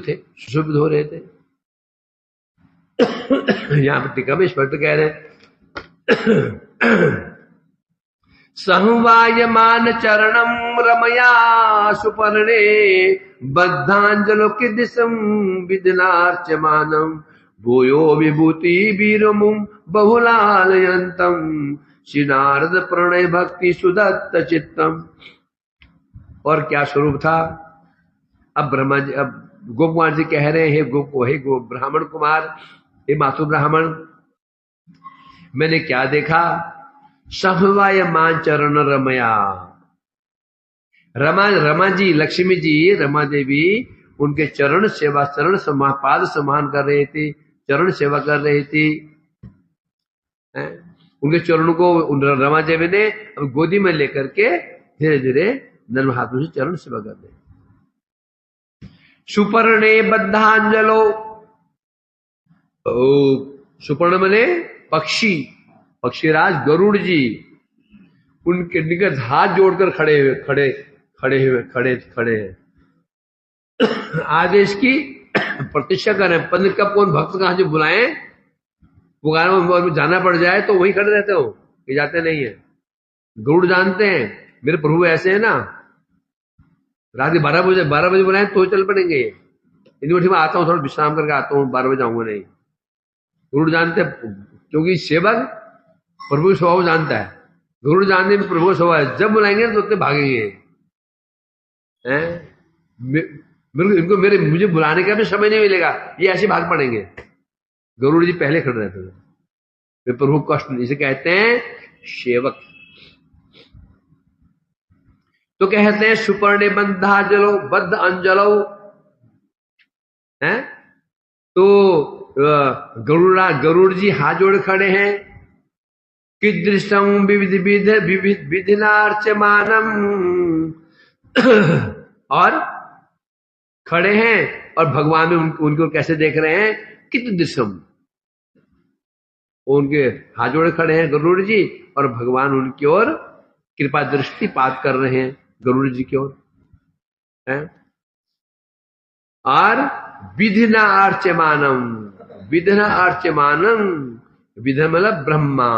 थे, सुशोभित हो रहे थे। यहां पर टीका में स्पष्ट कह रहे हैं संवायमान चरणम रमया सुपर्णे बद्धांजलो के दिशम विधिनार्चमानम भूयो विभूति वीरमुम बहुलालयंतम श्री नारद प्रणय भक्ति सुदत्त चित्तम। और क्या स्वरूप था? अब ब्रह्मा जी, अब गोकुमार जी कह रहे हैं, हे गो ब्राह्मण कुमार, हे मातु ब्राह्मण, मैंने क्या देखा? सहवायमान चरण रमया, रमा जी, लक्ष्मी जी, रमा देवी उनके चरण सेवा, चरण पाद सम्मान कर रहे थे, चरण सेवा कर रही थी। उनके चरणों को रमा देवी ने गोदी में लेकर के धीरे धीरे नर्म हाथों से चरण सेवा कर रहे। सुपर्णे बद्धांजलो, सुपर्ण मने पक्षी, पक्षीराज गरुड़ जी, उनके निकट हाथ जोड़कर खड़े हैं। आदेश की प्रतीक्षा करें, पंडित कब कौन भक्त कहां से बुलाएं, पुकार में जाना पड़ जाए तो वहीं खड़े रहते हो, ये जाते नहीं है। गरुड़ जानते हैं मेरे प्रभु ऐसे है ना, रात 12 बजे बुलाएं तो चल पड़ेंगे। यूनिवर्सिटी में आता हूँ, थोड़ा विश्राम करके आता हूँ, 12 बजे आऊंगा नहीं। गरुड़ जानते, क्योंकि सेवक प्रभु का स्वभाव जानता है, गरुड़ जानते में प्रभु का स्वभाव है, जब बुलाएंगे तो उतने भागेंगे। इनको मुझे बुलाने का भी समय नहीं मिलेगा, ये ऐसे भाग पड़ेंगे। गरुड़ जी पहले खड़े रहते थे, प्रभु कष्ट, इसे कहते हैं सेवक। तो कहते हैं सुपर्ण बंधांजलो, बद्ध अंजलो है। तो गरुड़ जी हाथ जोड़ खड़े हैं। कीदृशं विधिनार्चमानम, और खड़े हैं और भगवान में उनको कैसे देख रहे हैं? कीदृशं, उनके हाथ जोड़े खड़े हैं गरुड़ जी, और भगवान उनकी ओर कृपा दृष्टि पात कर रहे हैं गरुड़ जी की ओर। है? और विधिना अर्च्यमानम, विधिना अर्च्यमानम, विधि मतलब ब्रह्मा,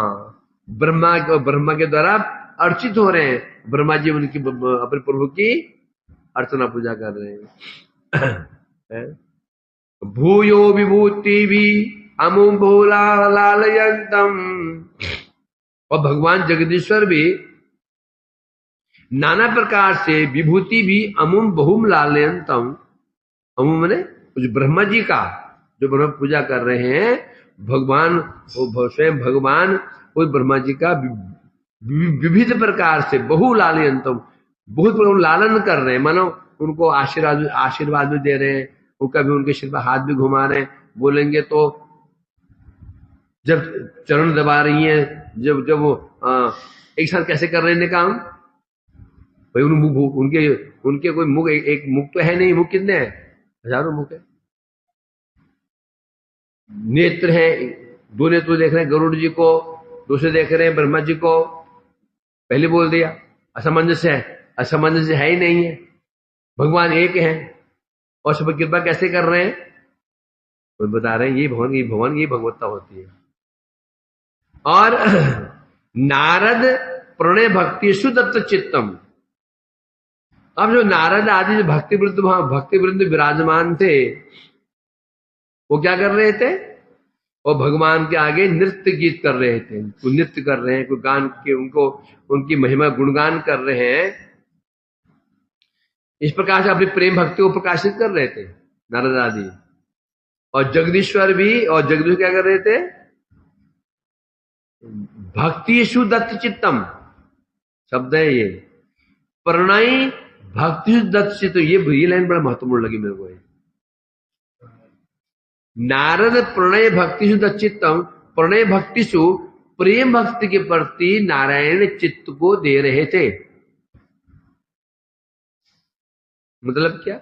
ब्रह्मा के द्वारा अर्चित हो रहे हैं। ब्रह्मा जी उनकी अपने प्रभु की अर्चना पूजा कर रहे हैं। भूयो विभूति भी अमुम भोला लालयंतम, और भगवान जगदीश्वर भी नाना प्रकार से विभूति भी अमुम बहुम लालयंतम, अमुम मैंने कुछ ब्रह्मा जी का जो ब्रह्म पूजा कर रहे हैं, भगवान वो स्वयं भगवान उस ब्रह्मा जी का विविध प्रकार से बहु लालयंतम, बहुत लालन कर रहे हैं, मानो उनको आशीर्वाद भी दे रहे हैं, उनका भी उनके सिर पर हाथ भी घुमा रहे हैं। बोलेंगे तो जब चरण दबा रही हैं, जब वो एक साथ कैसे कर रहे हैं काम भाई, उनके कोई मुख एक मुख तो है नहीं, मुख कितने हैं, हजारों मुख है। नेत्र है, दो नेत्र देख रहे हैं गरुड़ जी को, दूसरे देख रहे हैं ब्रह्मा जी को, पहले बोल दिया असमंजस है, असमंजस है ही नहीं है, भगवान एक है और सब कृपा कैसे कर रहे हैं, तो बता रहे हैं ये भगवान की भगवत्ता होती है। और नारद प्रणय भक्ति सुदत्त चित्तम, अब जो नारद आदि जो भक्ति वृंद विराजमान थे, वो क्या कर रहे थे, वो भगवान के आगे नृत्य गीत कर रहे थे, कोई नृत्य कर रहे हैं, कोई गान के उनको उनकी महिमा गुणगान कर रहे हैं, इस प्रकार से अपनी प्रेम भक्ति को प्रकाशित कर रहे थे नारद आदि। और जगदीश्वर भी, और जगदीश्वर क्या कर रहे थे, भक्ति सुदत्त चित्तम शब्द है ये, प्रणय भक्ति दत्त चित्त, ये लाइन बड़ा महत्वपूर्ण लगी मेरे को। नारद प्रणय भक्ति सुदत्त चित्तम, प्रणय भक्ति सु प्रेम भक्ति के प्रति नारायण चित्त को दे रहे थे। मतलब क्या,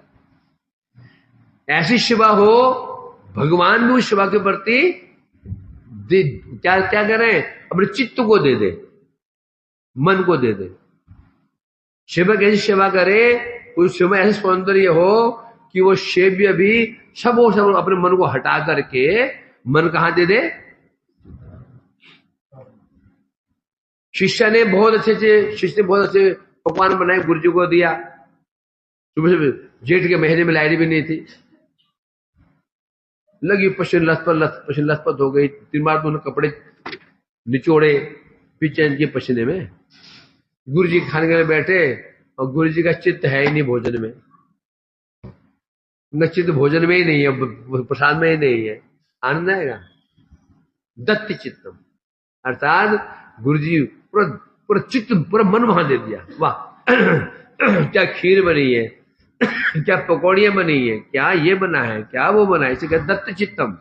ऐसी सेवा हो, भगवान भी उस सेवा के प्रति क्या क्या करें, अपने चित्त को दे दे, मन को दे दे। सेवक ऐसी सेवा करे, उस सेवा ऐसे सौंदर्य हो कि वो सेव्य भी सब अपने मन को हटा करके मन कहां दे दे। शिष्य ने बहुत अच्छे पकवान बनाए, गुरु जी को दिया। सुबह जेठ के महीने में लाइट भी नहीं थी, लगी पसीने लथपथ हो गई, 3 बार तो उन्होंने कपड़े निचोड़े पिचन के पसीने में। गुरु जी खाने के लिए बैठे और गुरु जी का चित्त है ही नहीं भोजन में, उनका चित्त भोजन में ही नहीं है, प्रसाद में ही नहीं है, आनंद आएगा। दत्त चित्तम अर्थात गुरु जी पूरा चित्त पूरा मन वहां दे दिया। वाह क्या खीर बनी है, क्या पकौड़ियां बनी है, क्या ये बना है, क्या वो बना है, इसे कहते दत्त चित्तम।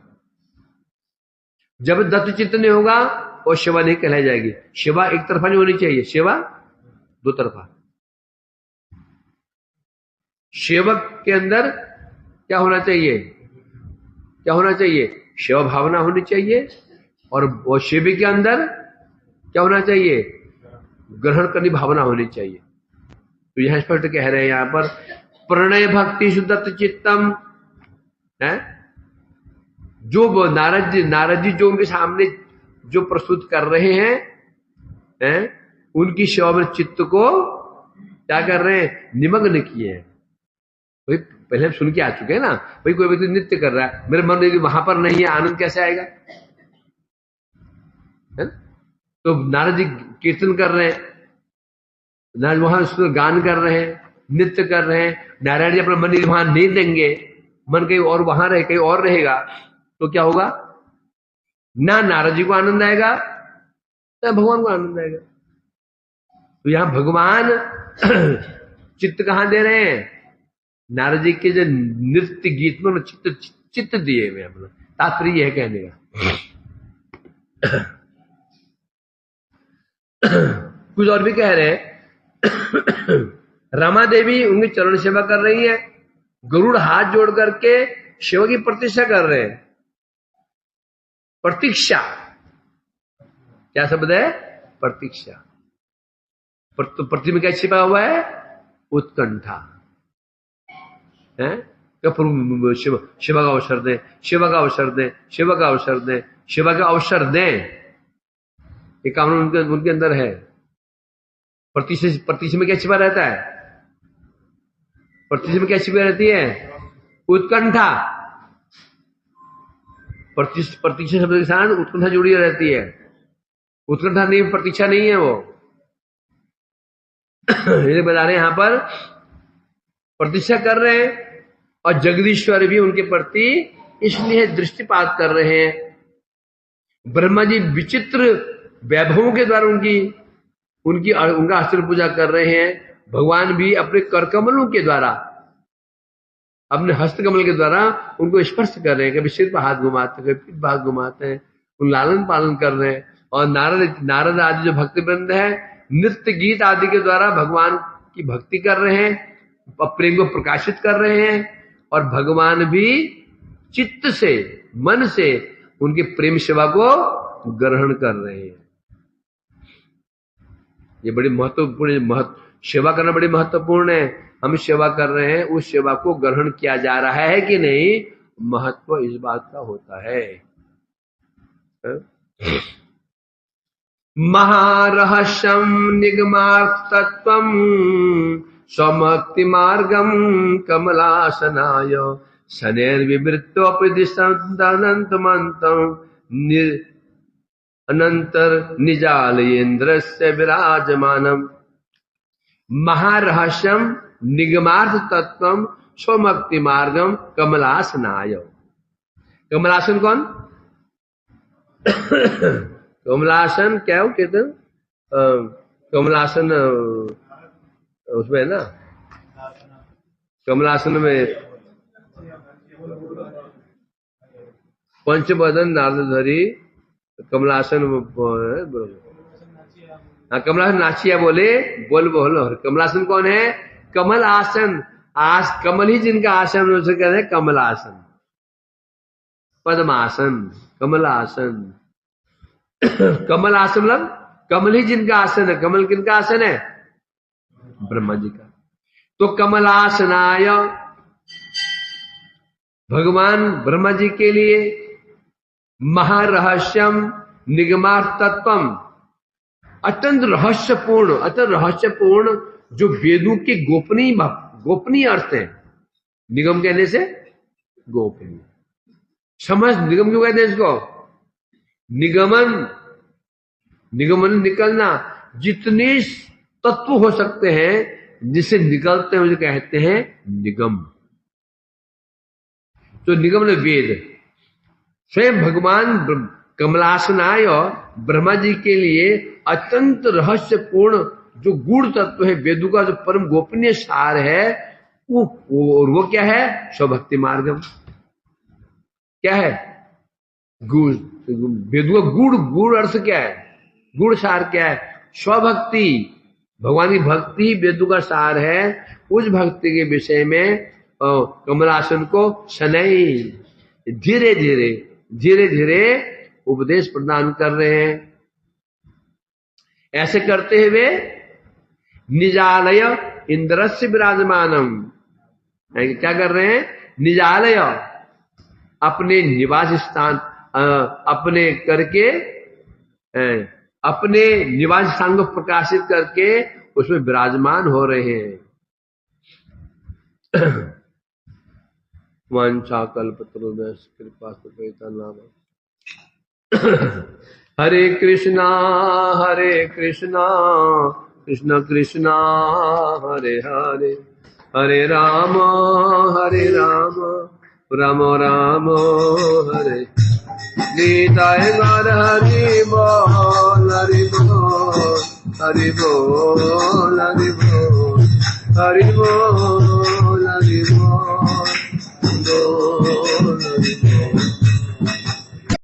जब दत्त चित्त नहीं होगा वो सेवा नहीं कहलाई जाएगी। सेवा एक तरफा नहीं होनी चाहिए, सेवा 2 तरफा। सेवक के अंदर क्या होना चाहिए, क्या होना चाहिए, सेवा भावना होनी चाहिए, और वो सेवी के अंदर क्या होना चाहिए, ग्रहण करने भावना होनी चाहिए। तो यह स्पष्ट कह रहे हैं यहां पर, प्रणय भक्ति सुदत्त चित्तम है। जो नारद जी जो उनके सामने जो प्रस्तुत कर रहे हैं, उनकी सेवा में चित्त को क्या कर रहे हैं, निमग्न किए हैं। भाई पहले हम सुन के आ चुके हैं ना, भाई कोई व्यक्ति नृत्य कर रहा है, मेरे मन वहां पर नहीं है, आनंद कैसे आएगा, है? तो नारद जी कीर्तन कर रहे हैं, नारद वहां उसमें गान कर रहे हैं, नृत्य कर रहे हैं, नारायण जी अपना मन वहां नहीं देंगे, मन कहीं और वहां रहे, कहीं और रहेगा, तो क्या होगा, ना नारद जी को आनंद आएगा ना भगवान को आनंद आएगा। तो यहां भगवान चित्त कहां दे रहे हैं, नारद जी के जो नृत्य गीत में चित्त दिए हुए अपना, तात्पर्य है कहने का। कुछ और भी कह रहे हैं, रमा देवी उनकी चरण सेवा कर रही है, गरुड़ हाथ जोड़ करके सेवा की प्रतीक्षा कर रहे हैं। प्रतीक्षा क्या शब्द है, प्रतीक्षा। प्रति में क्या छिपा हुआ है, उत्कंठा। हैं? क्या प्रभु शिवा का अवसर दें, शिवा का अवसर दें, शिवा का अवसर दें, शिवा का अवसर दें, ये कामना उनके अंदर है। प्रतीक्षा में क्या छिपा रहता है? प्रतीक्षा में क्या छिपी रहती है? उत्कंठा। प्रतीक्षा शब्द के साथ उत्कंठा जुड़ी रहती है। उत्कंठा नहीं, प्रतीक्षा नहीं है वो। ये बता रहे हैं यहां पर प्रतीक्षा कर रहे हैं, और जगदीश्वर भी उनके प्रति इसलिए दृष्टिपात कर रहे हैं। ब्रह्मा जी विचित्र वैभवों के द्वारा उनका अस्त्र पूजा कर रहे हैं। भगवान भी अपने करकमलों के द्वारा, अपने हस्तकमल के द्वारा उनको स्पर्श कर रहे हैं। कभी सिर पर हाथ घुमाते हैं, कभी पीठ पर हाथ घुमाते हैं, उन लालन पालन कर रहे हैं। और नारद आदि जो भक्त वृंद है, नृत्य गीत आदि के द्वारा भगवान की भक्ति कर रहे हैं, प्रेम को प्रकाशित कर रहे हैं। और भगवान भी चित्त से, मन से उनके प्रेम सेवा को ग्रहण कर रहे हैं। ये बड़ी महत्वपूर्ण, सेवा करना बड़ी महत्वपूर्ण है। हम सेवा कर रहे हैं, उस सेवा को ग्रहण किया जा रहा है कि नहीं, महत्व इस बात का होता है। महारहस्यम निगमार्थत्वम स्वमुक्ति मार्गम कमलासनाय शनैर्विवृत्तोऽपि दिशन्तमन्तम् अनंतर निजालयेन्द्रस्य विराजमानम। महारहस्यम निगमार्थ तत्वम स्वमुक्ति मार्गम कमलासनाय। कमलासन कौन? कमलासन क्या हो कहते हैं? कमलासन उसमें है ना, कमलासन में पंचवदन नारदधरी कमलासन। हाँ, कमलासन नाचिया बोले बोलो। कमलासन कौन है? कमल आसन। कमल ही जिनका आसन, उसे कहते हैं कमलासन, पद्मासन, कमलासन। कमल आसन मतलब कमल ही जिनका आसन है। कमल किनका आसन है? ब्रह्मा जी का। तो कमलासनाय, भगवान ब्रह्मा जी के लिए महारहस्यम निगमार्थत्वम, अत्यंत रहस्यपूर्ण जो वेदों के गोपनीय अर्थ है। निगम कहने से गोपनीय समझ, निगम क्यों कहते हैं इसको? निगमन निकलना, जितने तत्व हो सकते हैं जिससे निकलते हैं उसे कहते हैं निगम। तो निगम ने वेद, स्वयं भगवान कमलासनाय ब्रह्मा जी के लिए अत्यंत रहस्यपूर्ण जो गूढ़ तत्व है, वेदों का जो परम गोपनीय सार है, वो क्या है? स्वभक्ति मार्गम। क्या है? गूढ़। वेदों का गूढ़ अर्थ क्या है? गूढ़ सार क्या है? स्वभक्ति। भगवान की भक्ति वेदों का सार है। उस भक्ति के विषय में कमलासन को शनै धीरे धीरे उपदेश प्रदान कर रहे हैं। ऐसे करते हुए निजालय इंद्रस्य विराजमानम, क्या कर रहे हैं? निजालय, अपने निवास स्थान अपने करके, अपने निवास स्थान को प्रकाशित करके उसमें विराजमान हो रहे हैं। वांछा कल्पतरुभ्यश्च कृपा नाम। हरे कृष्णा कृष्ण कृष्णा हरे हरे, हरे राम राम राम हरे। गीताय गौर हरि बोल, हरि बोल, हरि बोल, हरि बोल, हरि बोल।